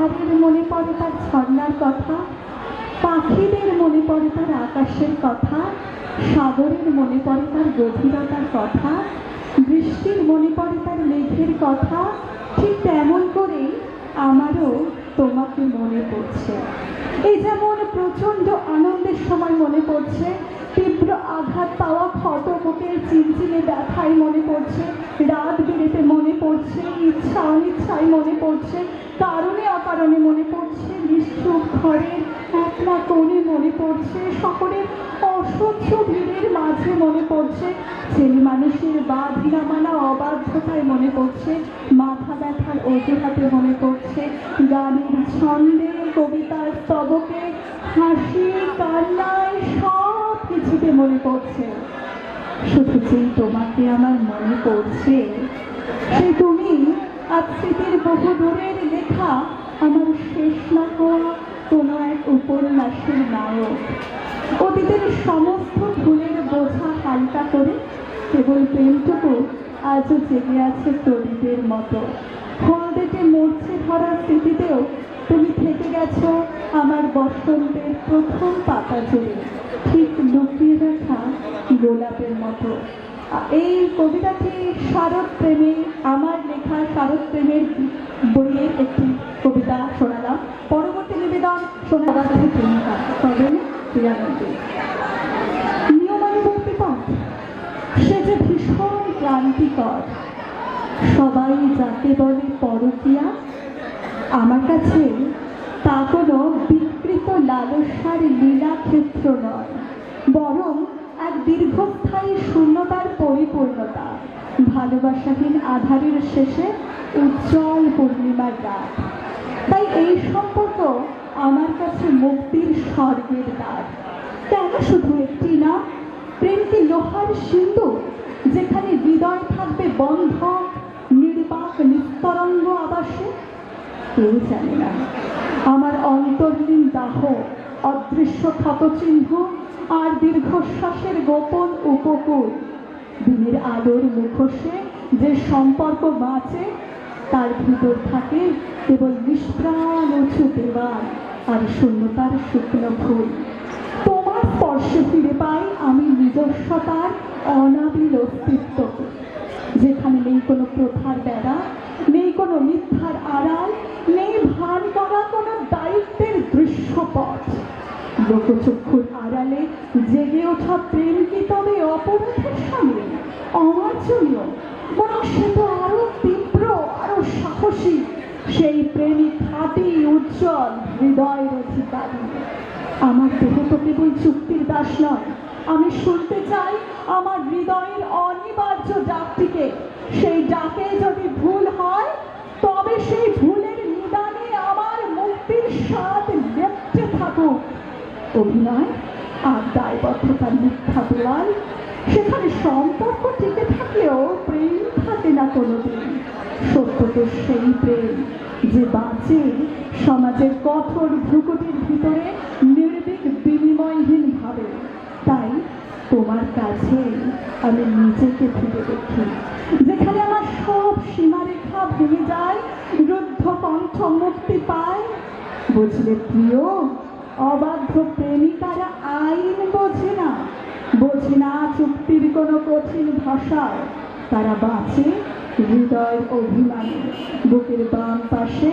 পাহাড়ের মনে পড়ে তার ঝর্ণার কথা, পাখিদের মনে পড়ে তার আকাশের কথা, সাগরের মনে পড়ে তার গভীরতার কথা, বৃষ্টির মনে পড়ে তার মেঘের কথা। ঠিক তেমন করেই আমারও তোমাকে মনে পড়ছে। এই যেমন প্রচণ্ড আনন্দের সময় মনে পড়ছে, তীব্র আঘাত পাওয়া ক্ষত বুকের চিনচিনে ব্যথায় মনে পড়ছে, রাত বিরেতে মনে পড়ছে, ইচ্ছা অনিচ্ছায় মনে পড়ছে, কারণে অকারণে মনে পড়ছে, নিশ্চুপ ঘরের একলা কোণে মনে পড়ছে, শহরের অসহ্য ভিড়ের মাঝে মনে পড়ছে, ছেলে মানুষের বাঁধা মানা অবাধ্যতায় মনে পড়ছে, মাথা ব্যথার অজুহাতে মনে পড়ছে, গানের ছন্দে, কবিতার স্তবকে, হাসি কান্নায় সব কিছুতে মনে পড়ছে। শুধু যেই তোমাকে আমার মনে পড়ছে, সেই তুমি আজ স্মৃতির বহু দূরের লেখা আমার শেষ না হওয়া কোনো এক উপন্যাসের নায়ক। অতীতের সমস্ত ভুলের বোঝা হালকা করে কেবল প্রেমটুকু আজও জেগে আছে প্রদীপের মতো। হলদেটে মরছে ধরা স্মৃতিতেও তুমি থেকে গেছো আমার বসন্তের প্রথম পাতা জুড়ে, ঠিক লুকিয়ে রাখা গোলাপের মতো। এই কবিতাটি শারদ প্রেমী, আমার লেখা শারদ প্রেমের বইয়ের একটি কবিতা শোনালাম। পরবর্তী নিবেদন শোনাবার প্রেমিকা তবেন প্রিয়ানন্দী। নিয়মানুবর্তী পথ সে যে ভীষণ ক্লান্তিকর, সবাই যাকে বলে পরকীয়া, আমার কাছে তা কোনো বিকৃত লালসার লীলাক্ষেত্র নয়, বরং এক দীর্ঘস্থায়ী শূন্যতার পরিপূর্ণতা, ভালোবাসাহীন আধারের শেষে উজ্জ্বল পূর্ণিমার রাত। তাই এই সম্পর্ক আমার কাছে মুক্তির স্বর্গের দ্বার। কেন শুধু একটি না, প্রেম কি লোহার সিন্ধু, যেখানে হৃদয় থাকবে বন্ধ নির্বাক নিস্তরঙ্গ আবাসে? কেউ জানে না। আমার অন্তর্লীন দাহ, অদৃশ্য ক্ষতচিহ্ন আর দীর্ঘশ্বাসের গোপন উপকূল, দিনের আলোর মুখোশে যে সম্পর্ক বাঁচে, তার ভিতর থাকে কেবল নিষ্প্রাণ উঁচু দেওয়াল আর শূন্যতার শুকনো ফুল। তোমার স্পর্শে ফিরে পাই আমি নিজস্বতার অনাবিল অস্তিত্ব, যেখানে নেই কোনো প্রথার বেড়া, নেই কোনো মিথ্যার আড়াল, নেই ভান করা কোনো দায়িত্বের দৃশ্যপট। লোকচক্ষুর আড়ালে জেগে ওঠা প্রেম কি তবে অপরাধের সামনে অমার্জনীয়? বরং সে তো আরো তীব্র, আরো সাহসী। সেই প্রেমী খাঁটি, উজ্জ্বল, হৃদয়ের অধিকারী। আমার দেহ তো কেবল চুক্তির দাস নয়, আমি শুনতে চাই আমার হৃদয়ের অনিবার্য ডাকটিকে। সেই ডাকে যদি ভুল হয়, তবে সেই ভুলের নিদানে আমার মুক্তির স্বাদ লেপ্টে থাকুক। অভিনয় আর দায়বদ্ধতার মিথ্যা দেওয়াল, সেখানে সম্পর্ক টিকে থাকলেও প্রেম থাকে না কোনোদিন। সত্য তো সেই প্রেম যে বাঁচে সমাজের কঠোর ভ্রুকুটির ভিতরে নির্ভীক বিনিময়হীন ভাবে। তাই তোমার কাছে আমি নিজেকে ফিরে দেখি, যেখানে আমার সব সীমারেখা ভেঙে যায়, রুদ্ধ কণ্ঠ মুক্তি পায়। বুঝলে প্রিয়, অবাধ্য প্রেমিকারা আইন বোঝে না, বোঝে না চুক্তির কোনো কঠিন ভাষায়। তারা বাঁচে হৃদয়ের অভিমানে, বুকের বাম পাশে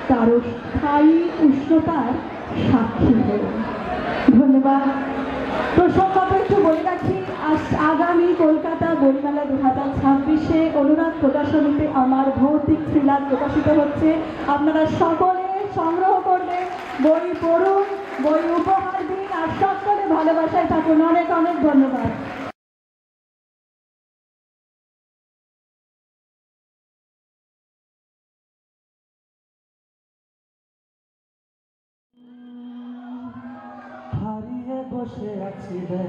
কারো স্থায়ী উষ্ণতার সাক্ষী হয়ে। ধন্যবাদ। প্রসঙ্গত একটু বলে রাখি, আগামী কলকাতা বইমেলা 2026 অনুরাগ প্রকাশনীতে আমার ভৌতিক থ্রিলার প্রকাশিত হচ্ছে। আপনারা সকলে সংগ্রহ করবেন, বই পড়ুন, বই উপহার দিন, আর সকলে ভালোবাসায় থাকুন। অনেক অনেক ধন্যবাদ। হারিয়ে বসে আছি রে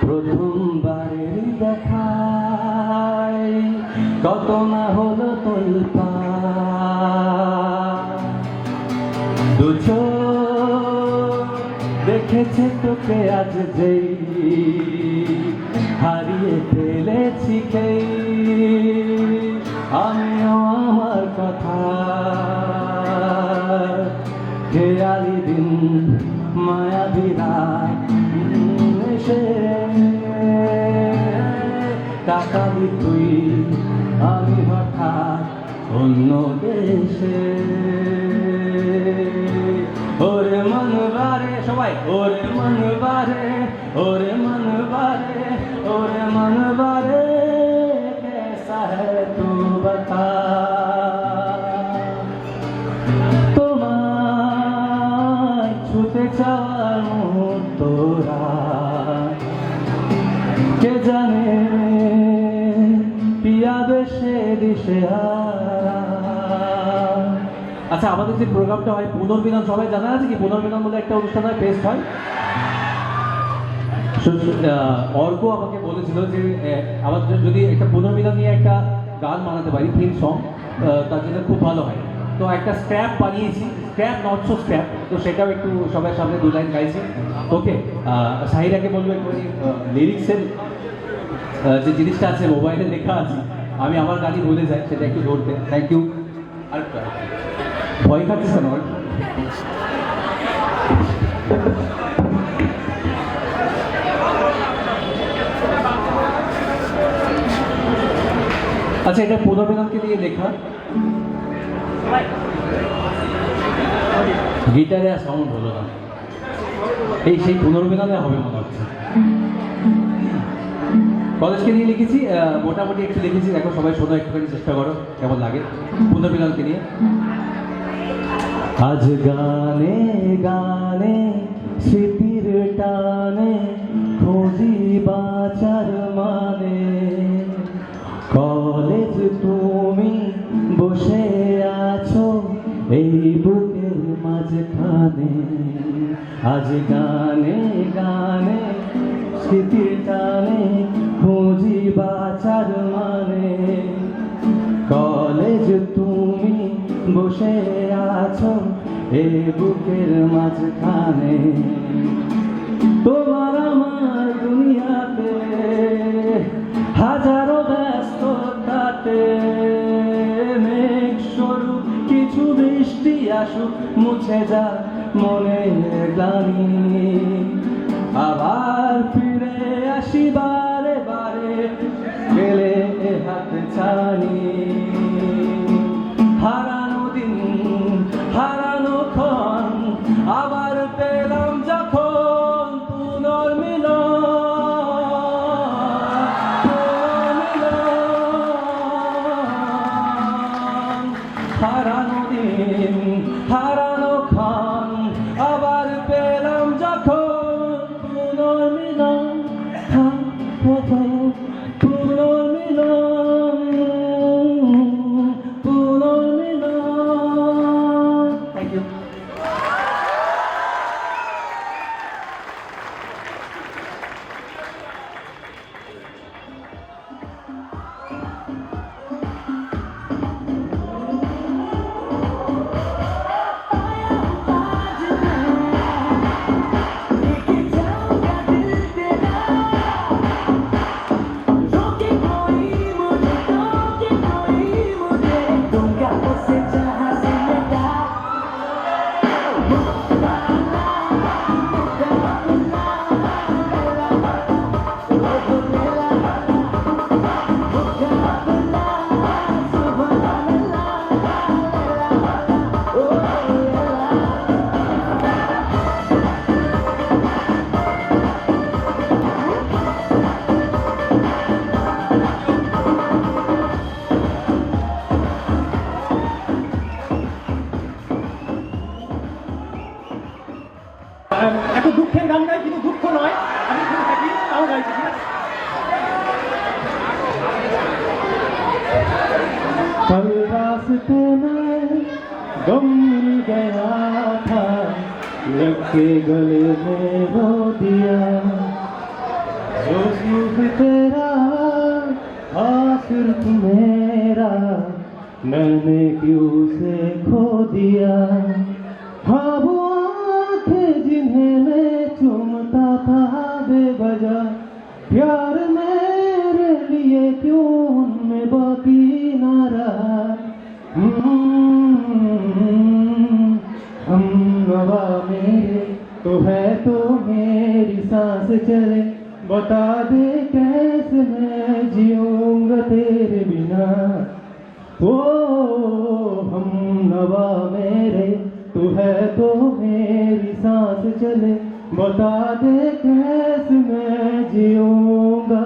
প্রথমবারের দেখায়, কত না হলো তোলপা দু চোখ দেখেছে তোকে আজ যেই হারিয়ে ফেলেছি খেই আমিও আমার কথা খেয়ালি দিন মায়াবী রাত এসে তাকাবি তুই আমি হঠাৎ অন্য দেশে ওরে মন বারে সবাই ওরে মন বারে ওরে মন বারে ওরে মন বারে कैसा है तू बता তোমায় ছুতে চাওয়ার তোরা কে জানে পিয়া বেশে দিশে আচ্ছা আমাদের যে প্রোগ্রামটা হয় পুনর্মিলন সবাই জানা আছে কি পুনর্মিলন বলে একটা অনুষ্ঠান হয় ফেস্ট হয় অর্ক আমাকে বলেছিল যে আমাদের যদি একটা পুনর্মিলন নিয়ে একটা গান বানাতে পারি থিম সং তার জন্য খুব ভালো হয় তো একটা স্ক্র্যাপ বানিয়েছি স্ক্র্যাপ নট সো স্ক্র্যাপ তো সেটাও একটু সবার সামনে দু লাইন গাইছি ওকে সাহিরাকে বলবো একটু লিরিক্সের যে জিনিসটা আছে মোবাইলে লেখা আছে আমি আমার গানই বলে যাই সেটা একটু ধরতে থ্যাংক ইউ আর ভয় খাচ্ছিস কেন আচ্ছা এটা পুনর্মিলনকে দিয়ে লেখা গিটারে আর সাউন্ড হলো না এই সেই পুনর্মিলনে হবে মনে হচ্ছে কলেজকে নিয়ে লিখেছি মোটামুটি একটু লিখেছি দেখো সবাই শোনো একটুখানি চেষ্টা করো কেমন লাগে পুনর্মিলনকে নিয়ে আজ গানে গানে স্মৃতির টানে খুঁজি বাঁচার মানে কলেজ তুমি বসে আছো এই বুকের মাঝখানে আজ গানে গানে স্মৃতির টানে খুঁজি বাঁচার মানে কলেজ তুমি বসে আছো এই বুকের মাঝখানে তোমার আমার দুনিয়াতে হাজারো ব্যস্ততাতে মেঘ সরু কিছু বৃষ্টি আসুক মুছে যা মনের গ্লানি আবার ফিরে আসি বারে বারে গেলে হাত ছানি হারানো দিন হারানো ক্ষণ আবার পেলাম যখন পুনর্মিলন হারানো দিন হারানো ক্ষণ আবার পেলাম যখন পুনর্মিলন পুনর্মিলন পুনর্মিলন থ্যাংক ইউ এত দুঃখের গান গাই কিন্তু দুঃখ নয় আমি শুনে থাকি তাও গাইছি ঠিক আছে कल रास्ते में गम मिल गया था लग के गले में रो दिया जो सुख तेरा आखिर तू मेरा मैंने क्यों से खो दिया हाँ वो आँखें जिन्हें मैं चूमता था बेवजह प्यार मेरे लिए क्यों उनमें बाकी ना रहा तो है तो मेरी सांस चले, बता दे कैसे मैं जीऊंगा तेरे बिना। ओ हम नवा मेरे, तू है तो मेरी सांस चले, बता दे कैसे मैं जीऊंगा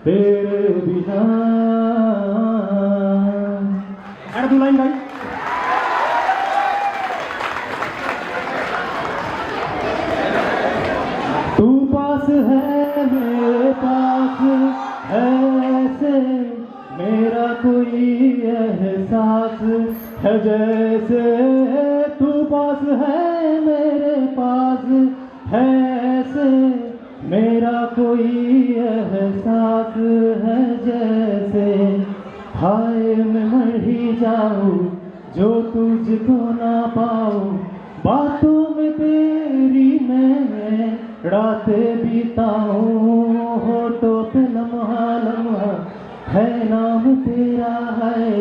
तेरे बिना। আর দু লাইন গাই। तू पास है मेरे पास है ऐसे, मेरा कोई एहसास है जैसे। तू पास है मेरे पास है ऐसे, मेरा कोई एहसास है जैसे। हाय मैं मर ही जाऊं जो तुझको ना पाऊं, बातों में तेरी मैं रातें बिताऊं। होठों पे लम्हा लम्हा है नाम तेरा है,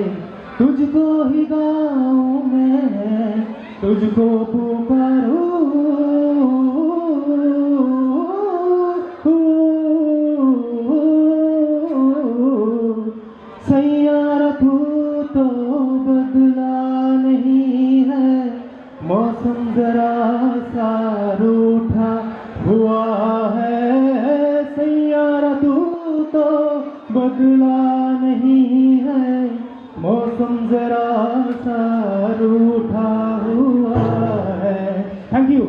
तुझको ही गाऊं मैं, तुझको पुकारूं। सैयारा तू तो बदला नहीं है, मौसम जरा सा रूठा हुआ है। सैयारा तू तो बदला नहीं है, मौसम जरा सा रूठा हुआ है। Thank you.